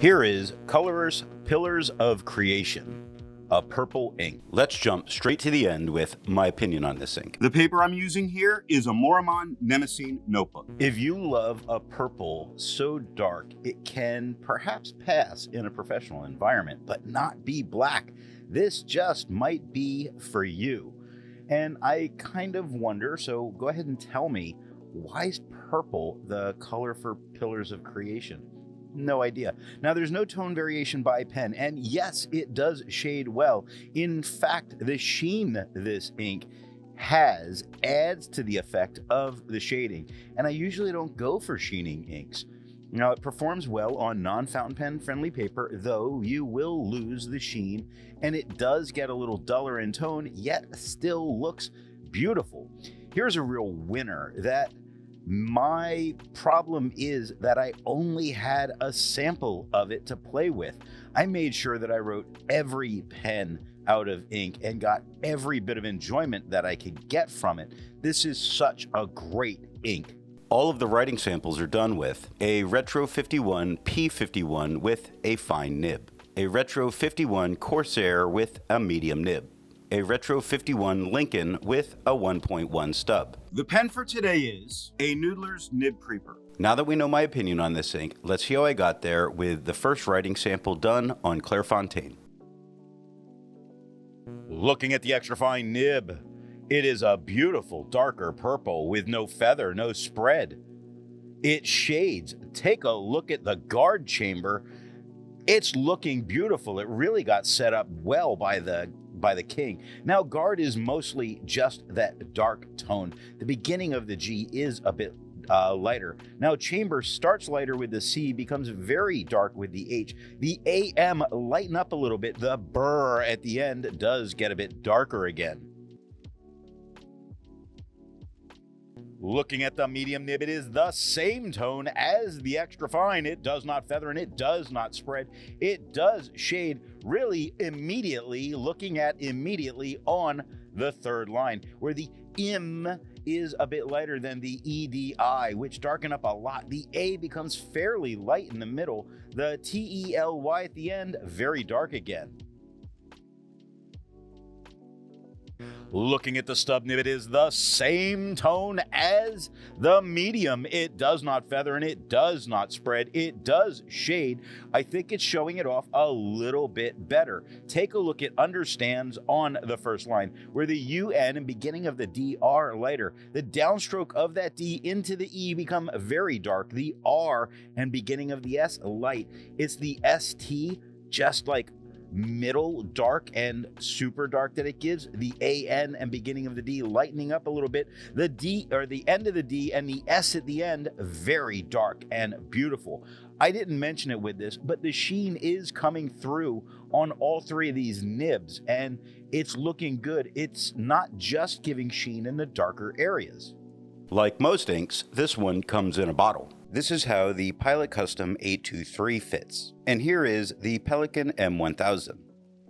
Here is Colorverse Pillars of Creation, a purple ink. Let's jump straight to the end with my opinion on this ink. The paper I'm using here is a Maruman Mnemosyne Notebook. If you love a purple so dark it can perhaps pass in a professional environment, but not be black, this just might be for you. And I kind of wonder, so go ahead and tell me, why is purple the color for Pillars of Creation? No idea. Now, there's no tone variation by pen, and yes, it does shade well. In fact, the sheen this ink has adds to the effect of the shading, and I usually don't go for sheening inks. Now, it performs well on non-fountain pen friendly paper, though you will lose the sheen, and it does get a little duller in tone, yet still looks beautiful. Here's a real winner. That my problem is that I only had a sample of it to play with. I made sure that I wrote every pen out of ink and got every bit of enjoyment that I could get from it. This is such a great ink. All of the writing samples are done with a Retro 51 P51 with a fine nib, a Retro 51 Corsair with a medium nib, a Retro 51 Lincoln with a 1.1 stub. The pen for today is a Noodler's Nib Creeper. Now that we know my opinion on this ink, let's see how I got there with the first writing sample done on Clairfontaine. Looking at the extra fine nib, it is a beautiful darker purple with no feather, no spread. It shades. Take a look at the guard chamber. It's looking beautiful. It really got set up well by the king. Now, guard is mostly just that dark tone. The beginning of the G is a bit lighter. Now, chamber starts lighter with the C, becomes very dark with the H. The AM lighten up a little bit. The brr at the end does get a bit darker again. Looking at the medium nib, it is the same tone as the extra fine. It does not feather and it does not spread. It does shade really immediately, looking at immediately on the third line, where the M is a bit lighter than the EDI, which darken up a lot. The A becomes fairly light in the middle. The TELY at the end, very dark again. Looking at the stub nib, it is the same tone as the medium. It does not feather and it does not spread. It does shade. I think it's showing it off a little bit better. Take a look at understands on the first line, where the UN and beginning of the D are lighter. The downstroke of that D into the E become very dark. The R and beginning of the S light. It's the ST just like middle dark and super dark that it gives. The AN and beginning of the D lightening up a little bit. The D, or the end of the D, and the S at the end, very dark and beautiful. I didn't mention it with this, but the sheen is coming through on all three of these nibs, and it's looking good. It's not just giving sheen in the darker areas. Like most inks, this one comes in a bottle. This is how the Pilot Custom 823 fits. And here is the Pelican M1000.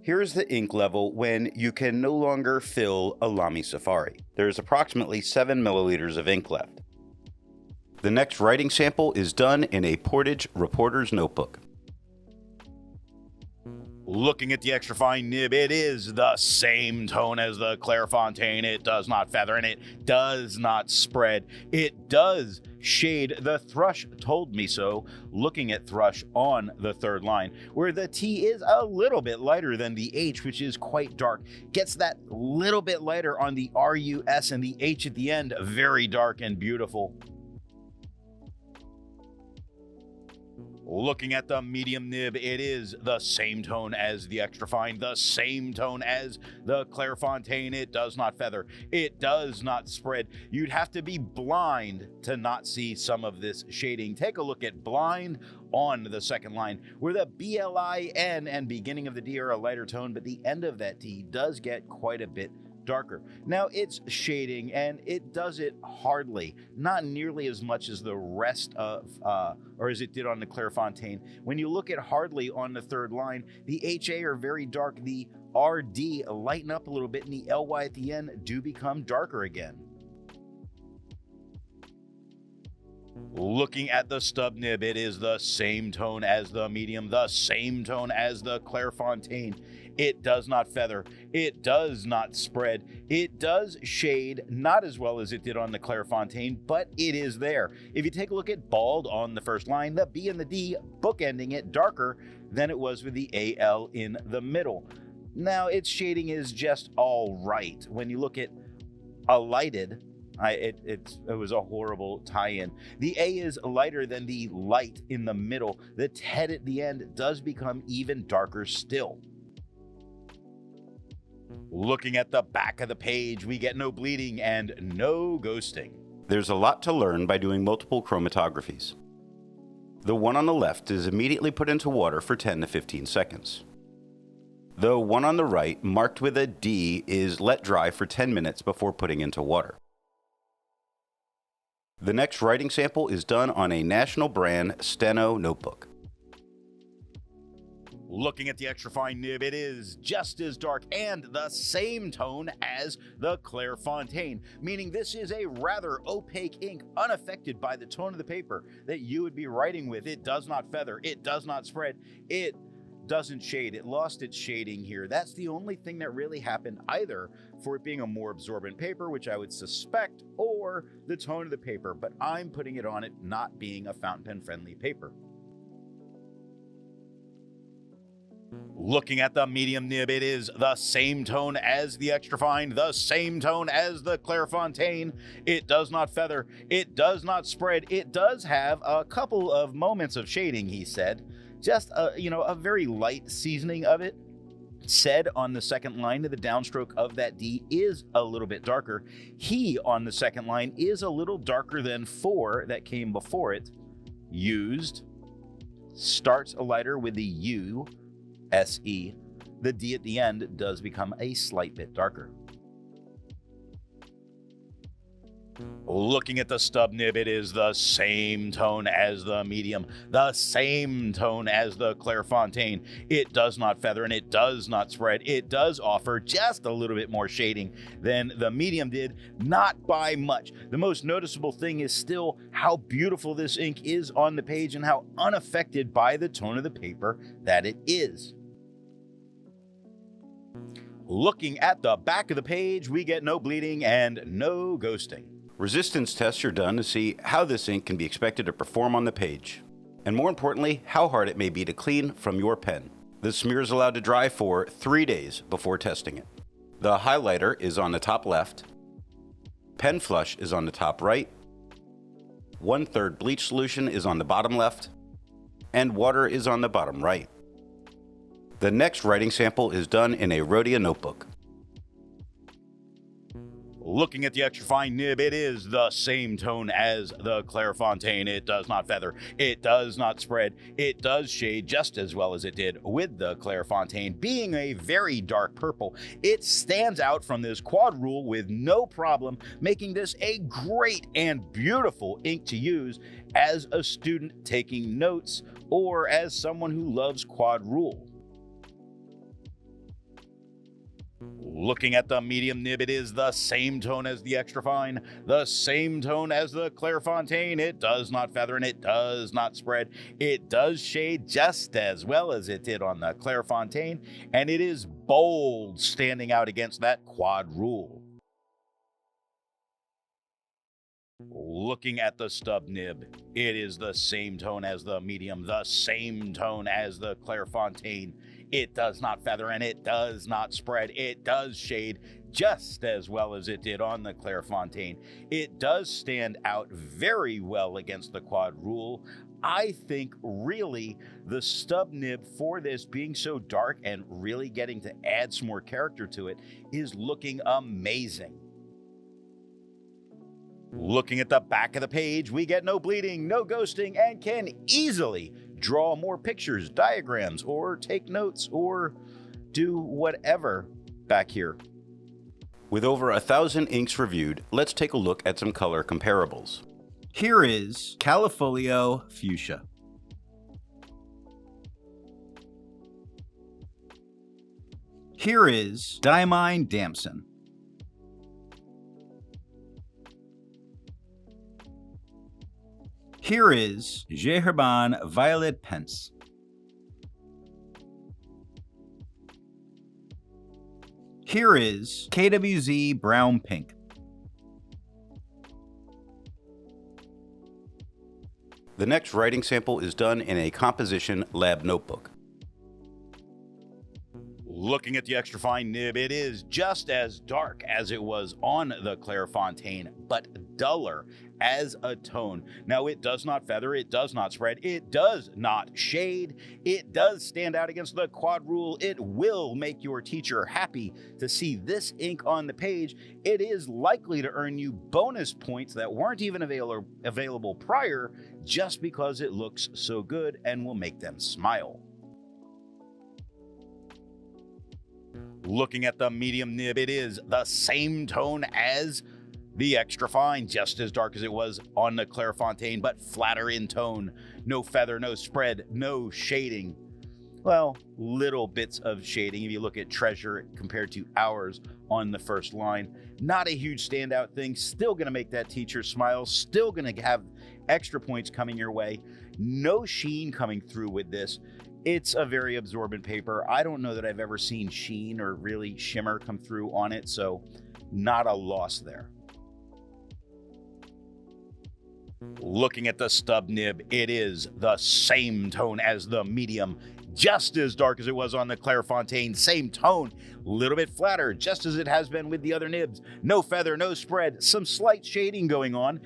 Here is the ink level when you can no longer fill a Lamy Safari. There is approximately 7 milliliters of ink left. The next writing sample is done in a Portage Reporter's Notebook. Looking at the extra fine nib, it is the same tone as the Clairfontaine. It does not feather and it does not spread. It does shade. The thrush told me so. Looking at thrush on the third line, where the T is a little bit lighter than the H, which is quite dark. Gets that little bit lighter on the RUS, and the H at the end, very dark and beautiful. Looking at the medium nib, it is the same tone as the extra fine, the same tone as the Clairfontaine. It does not feather. It does not spread. You'd have to be blind to not see some of this shading. Take a look at blind on the second line, where the BLIN and beginning of the D are a lighter tone, but the end of that D does get quite a bit darker. Now, it's shading, and it does it hardly, not nearly as much as the rest of, or as it did on the Clairfontaine. When you look at hardly on the third line, the HA are very dark, the RD lighten up a little bit, and the LY at the end do become darker again. Looking at the stub nib, it is the same tone as the medium, the same tone as the Clairefontaine. It does not feather, it does not spread, it does shade, not as well as it did on the Clairefontaine, but it is there. If you take a look at bald on the first line, the B and the D bookending it darker than it was with the AL in the middle. Now, its shading is just all right. When you look at alighted, it was a horrible tie-in. The A is lighter than the light in the middle. The TED at the end does become even darker still. Looking at the back of the page, we get no bleeding and no ghosting. There's a lot to learn by doing multiple chromatographies. The one on the left is immediately put into water for 10 to 15 seconds. The one on the right, marked with a D, is let dry for 10 minutes before putting into water. The next writing sample is done on a national brand Steno notebook. Looking at the extra fine nib, it is just as dark and the same tone as the Clairefontaine, meaning this is a rather opaque ink unaffected by the tone of the paper that you would be writing with. It does not feather, it does not spread, it doesn't shade. It lost its shading here. That's the only thing that really happened, either for it being a more absorbent paper, which I would suspect, or the tone of the paper, but I'm putting it on it not being a fountain pen friendly paper. Looking at the medium nib, it is the same tone as the extra fine, the same tone as the Clairefontaine. It does not feather, it does not spread, it does have a couple of moments of shading, he said. Just a very light seasoning of it. Said on the second line, the downstroke of that D is a little bit darker. He on the second line is a little darker than 4 that came before it. Used starts lighter with the U, SE. The D at the end does become a slight bit darker. Looking at the stub nib, it is the same tone as the medium, the same tone as the Clairefontaine. It does not feather and it does not spread. It does offer just a little bit more shading than the medium did, not by much. The most noticeable thing is still how beautiful this ink is on the page and how unaffected by the tone of the paper that it is. Looking at the back of the page, we get no bleeding and no ghosting. Resistance tests are done to see how this ink can be expected to perform on the page, and more importantly, how hard it may be to clean from your pen. The smear is allowed to dry for 3 days before testing it. The highlighter is on the top left, pen flush is on the top right, 1/3 bleach solution is on the bottom left, and water is on the bottom right. The next writing sample is done in a Rhodia notebook. Looking at the extra fine nib, it is the same tone as the Clairefontaine. It does not feather, it does not spread, it does shade just as well as it did with the Clairefontaine. Being a very dark purple, it stands out from this quad rule with no problem, making this a great and beautiful ink to use as a student taking notes or as someone who loves quad rule. Looking at the medium nib, it is the same tone as the extra fine, the same tone as the Clairefontaine. It does not feather and it does not spread. It does shade just as well as it did on the Clairefontaine, and it is bold, standing out against that quad rule. Looking at the stub nib, it is the same tone as the medium, the same tone as the Clairefontaine. It does not feather and it does not spread. It does shade just as well as it did on the Clairefontaine. It does stand out very well against the quad rule. I think really the stub nib, for this being so dark and really getting to add some more character to it, is looking amazing. Looking at the back of the page, we get no bleeding, no ghosting, and can easily draw more pictures, diagrams, or take notes, or do whatever back here. With over 1,000 inks reviewed, let's take a look at some color comparables. Here is Califolio Fuchsia. Here is Diamine Damson. Here is Gerban Violet Pence. Here is KWZ Brown Pink. The next writing sample is done in a composition lab notebook. Looking at the extra fine nib, it is just as dark as it was on the Clairfontaine, but duller as a tone. Now, it does not feather, it does not spread, it does not shade, it does stand out against the quad rule. It will make your teacher happy to see this ink on the page. It is likely to earn you bonus points that weren't even available prior, just because it looks so good and will make them smile. Looking at the medium nib, it is the same tone as the extra fine, just as dark as it was on the Clairfontaine, but flatter in tone. No feather, no spread, no shading. Well, little bits of shading if you look at Treasure compared to ours on the first line. Not a huge standout thing, still gonna make that teacher smile, still gonna have extra points coming your way. No sheen coming through with this. It's a very absorbent paper. I don't know that I've ever seen sheen or really shimmer come through on it, so not a loss there. Looking at the stub nib, it is the same tone as the medium, just as dark as it was on the Clairfontaine. Same tone, a little bit flatter, just as it has been with the other nibs. No feather, no spread, some slight shading going on.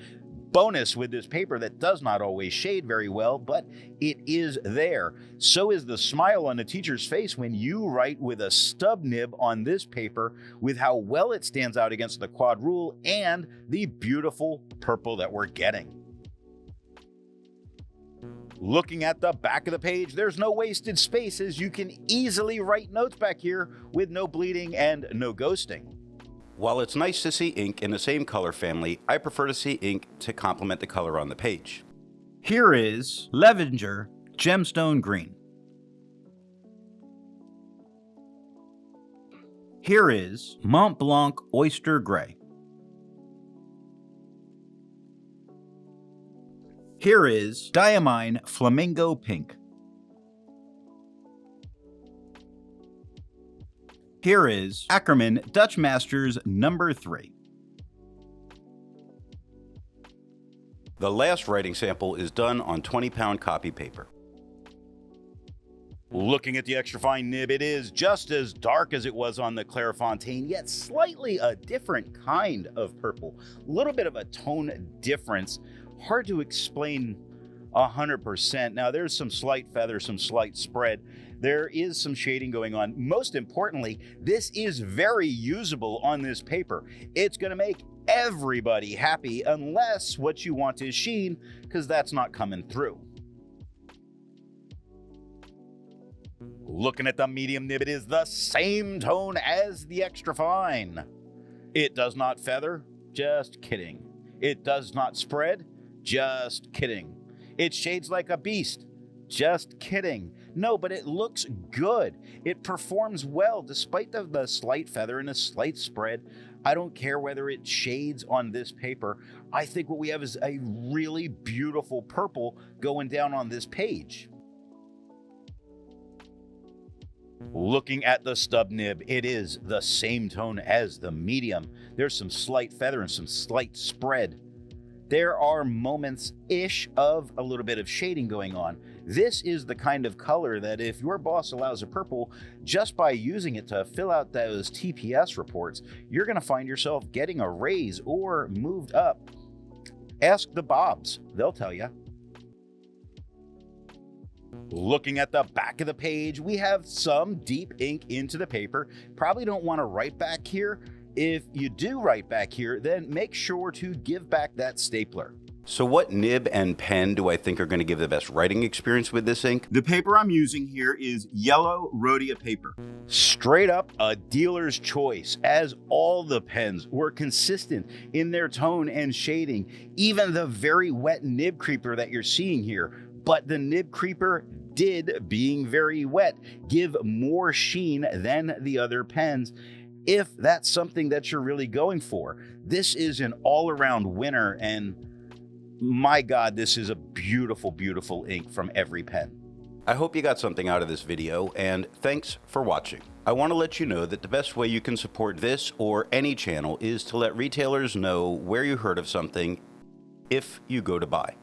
Bonus with this paper that does not always shade very well, but it is there. So is the smile on the teacher's face when you write with a stub nib on this paper, with how well it stands out against the quad rule and the beautiful purple that we're getting. Looking at the back of the page, there's no wasted spaces. You can easily write notes back here with no bleeding and no ghosting. While it's nice to see ink in the same color family, I prefer to see ink to complement the color on the page. Here is Levenger Gemstone Green. Here is Mont Blanc Oyster Gray. Here is Diamine Flamingo Pink. Here is Ackerman Dutch Masters No. 3. The last writing sample is done on 20-pound copy paper. Looking at the extra fine nib, it is just as dark as it was on the Clairfontaine, yet slightly a different kind of purple. A little bit of a tone difference. Hard to explain 100%. Now, there's some slight feather, some slight spread. There is some shading going on. Most importantly, this is very usable on this paper. It's going to make everybody happy, unless what you want is sheen, because that's not coming through. Looking at the medium nib, it is the same tone as the extra fine. It does not feather, just kidding. It does not spread, just kidding. It shades like a beast, just kidding. No, but it looks good. It performs well despite the slight feather and the slight spread. I don't care whether it shades on this paper. I think what we have is a really beautiful purple going down on this page. Looking at the stub nib, it is the same tone as the medium. There's some slight feather and some slight spread. There are moments-ish of a little bit of shading going on. This is the kind of color that if your boss allows a purple, just by using it to fill out those TPS reports, you're going to find yourself getting a raise or moved up. Ask the Bobs, they'll tell you. Looking at the back of the page, we have some deep ink into the paper. Probably don't want to write back here. If you do write back here, then make sure to give back that stapler. So what nib and pen do I think are going to give the best writing experience with this ink? The paper I'm using here is yellow Rhodia paper. Straight up a dealer's choice, as all the pens were consistent in their tone and shading. Even the very wet nib creeper that you're seeing here. But the nib creeper did, being very wet, give more sheen than the other pens. If that's something that you're really going for, this is an all-around winner, and my God, this is a beautiful, beautiful ink from every pen. I hope you got something out of this video, and thanks for watching. I want to let you know that the best way you can support this or any channel is to let retailers know where you heard of something if you go to buy.